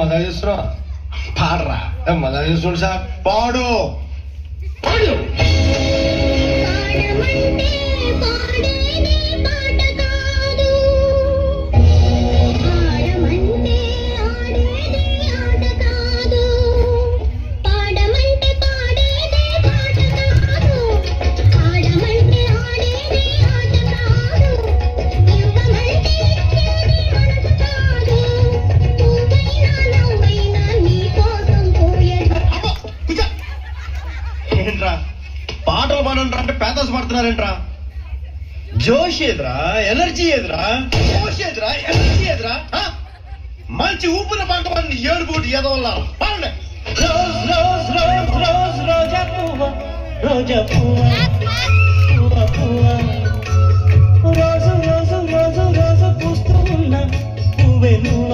మజా చేస్తున్నా పాడరా. మజా చేస్తుండు సార్. పాడు పాడు. ఏంట్రా పాటలు పాడంట్రా అంటే పేదస్ పడుతున్నారేంట్రా? జోష్ ఏదిరా, ఎనర్జీ ఏదిరా, జోష్ ఏదిరా, ఎనర్జీ ఏదిరా? మంచి ఊపిన పంట పండి ఏడుబూటి ఎదవల్ల పాడండి. రోజ్ రోజ్ రోజ్ రోజ్ రోజా పువ్వ, రోజా పువ్వ, పువ్వ పువ్వ, రోజు రోజు రోజు రోజు పూస్తూ ఉన్న పువ్వే నువ్వ.